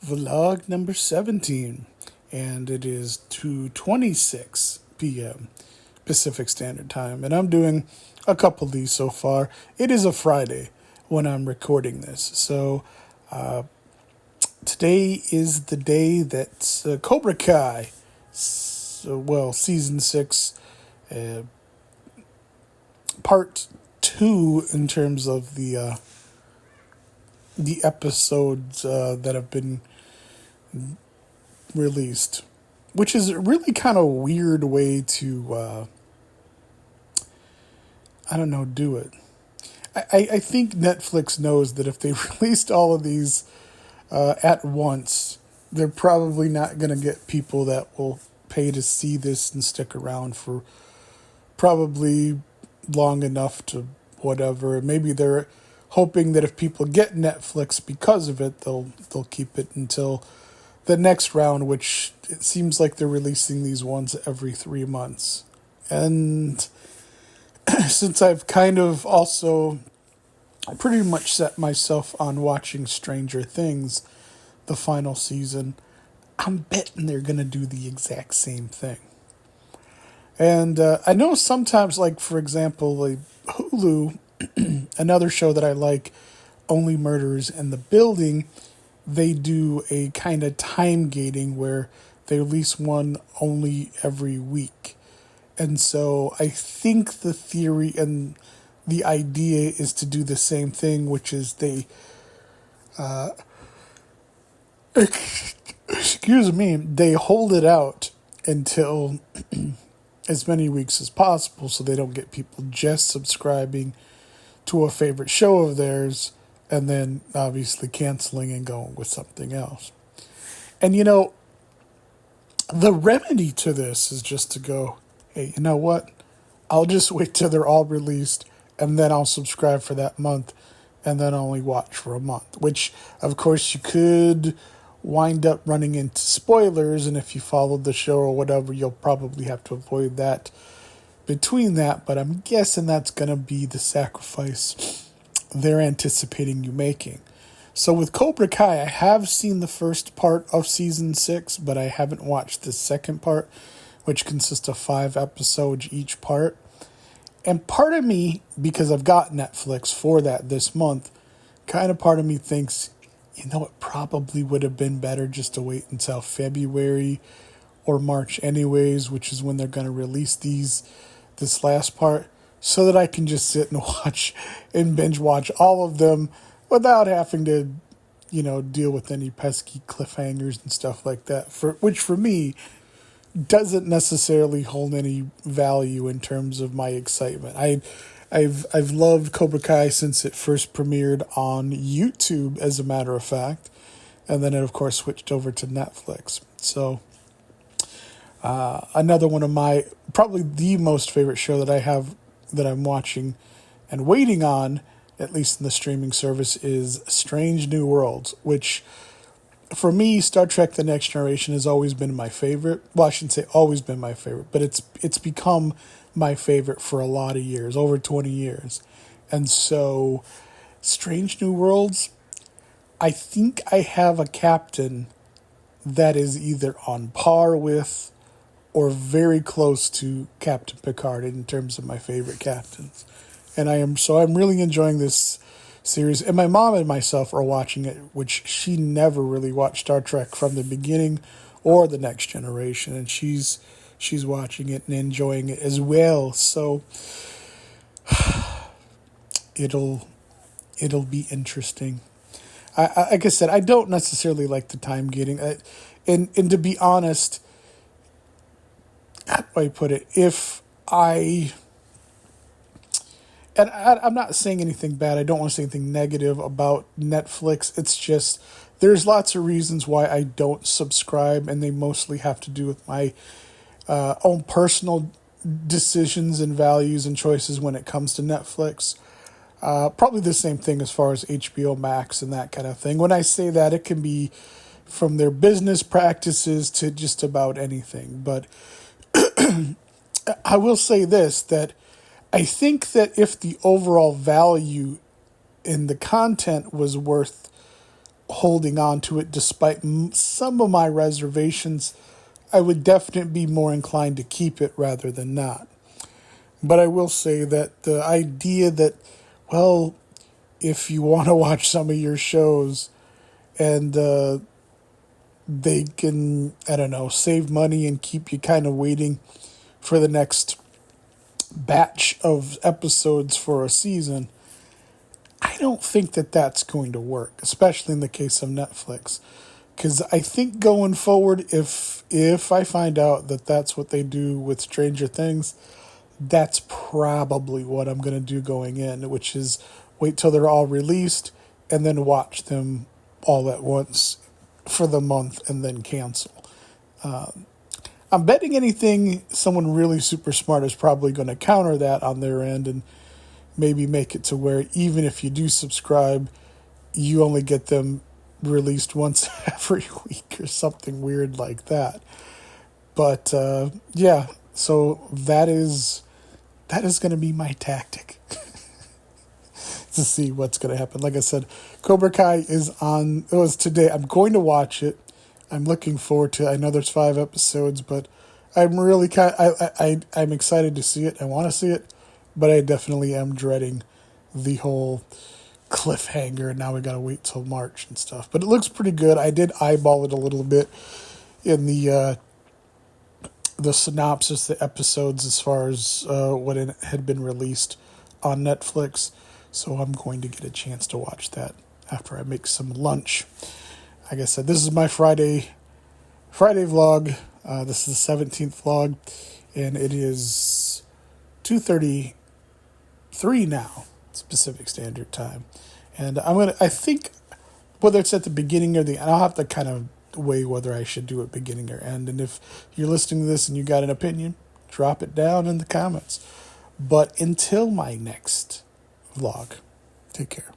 vlog number 17, and it is 2:26 p.m. Pacific Standard Time, and I'm doing a couple of these so far. It is a Friday when I'm recording this, so today is the day that Cobra Kai, season 6, uh, part 2 in terms of the episodes that have been released, which is a really kind of weird way to, do it. I think Netflix knows that if they released all of these at once, they're probably not going to get people that will pay to see this and stick around for probably long enough to whatever. Maybe they're hoping that if people get Netflix because of it, they'll keep it until the next round, which it seems like they're releasing these ones every 3 months. And since I've kind of also pretty much set myself on watching Stranger Things, the final season, I'm betting they're going to do the exact same thing. And I know sometimes, like, for example, like Hulu, another show that I like, Only Murders in the Building, they do a kind of time gating where they release one only every week. And so I think the theory and the idea is to do the same thing, which is they, excuse me, they hold it out until as many weeks as possible so they don't get people just subscribing to a favorite show of theirs and then obviously canceling and going with something else. And the remedy to this is just to go, hey, you know what? I'll just wait till they're all released and then I'll subscribe for that month and then only watch for a month, which of course you could wind up running into spoilers, and if you followed the show or whatever, you'll probably have to avoid that between that, but I'm guessing that's going to be the sacrifice they're anticipating you making. So with Cobra Kai, I have seen the first part of season 6, but I haven't watched the second part, which consists of 5 episodes each part. And part of me, because I've got Netflix for that this month, kind of part of me thinks, it probably would have been better just to wait until February or March anyways, which is when they're going to release this last part, so that I can just sit and watch and binge watch all of them without having to, deal with any pesky cliffhangers and stuff like that, which for me doesn't necessarily hold any value in terms of my excitement. I've loved Cobra Kai since it first premiered on YouTube, as a matter of fact, and then it of course switched over to Netflix. So another one of my, probably the most favorite show that I have that I'm watching and waiting on, at least in the streaming service, is Strange New Worlds, which for me, Star Trek The Next Generation has always been my favorite. Well, I shouldn't say always been my favorite, but it's become my favorite for a lot of years, over 20 years. And so, Strange New Worlds, I think I have a captain that is either on par with or very close to Captain Picard in terms of my favorite captains. And I'm really enjoying this series. And my mom and myself are watching it, which she never really watched Star Trek from the beginning or The Next Generation, and she's watching it and enjoying it as well. So it'll be interesting. Like I said, I don't necessarily like the time gating. And to be honest, how do I put it? I'm not saying anything bad. I don't want to say anything negative about Netflix. It's just there's lots of reasons why I don't subscribe, and they mostly have to do with my own personal decisions and values and choices when it comes to Netflix. Probably the same thing as far as HBO Max and that kind of thing. When I say that, it can be from their business practices to just about anything. But I will say this, that I think that if the overall value in the content was worth holding on to it despite some of my reservations. I would definitely be more inclined to keep it rather than not. But I will say that the idea that, well, if you want to watch some of your shows and they can, I don't know, save money and keep you kind of waiting for the next batch of episodes for a season, I don't think that that's going to work, especially in the case of Netflix. Because I think going forward, if I find out that that's what they do with Stranger Things, that's probably what I'm going to do going in, which is wait till they're all released and then watch them all at once for the month and then cancel. I'm betting anything someone really super smart is probably going to counter that on their end and maybe make it to where even if you do subscribe, you only get them released once every week or something weird like that. But yeah, so that is going to be my tactic to see what's going to happen. Like I said, Cobra Kai is on. It was today. I'm going to watch it. I'm looking forward to it. I know there's 5 episodes, but I'm really I'm excited to see it. I want to see it, but I definitely am dreading the whole cliffhanger. Now we got to wait till March and stuff. But it looks pretty good. I did eyeball it a little bit in the synopsis, the episodes as far as what it had been released on Netflix. So I'm going to get a chance to watch that after I make some lunch. Like I said, this is my Friday vlog. This is the 17th vlog, and it is 2:33 now, Pacific Standard Time. And I think whether it's at the beginning or the end, I'll have to kind of weigh whether I should do it beginning or end. And if you're listening to this and you got an opinion, drop it down in the comments. But until my next vlog, take care.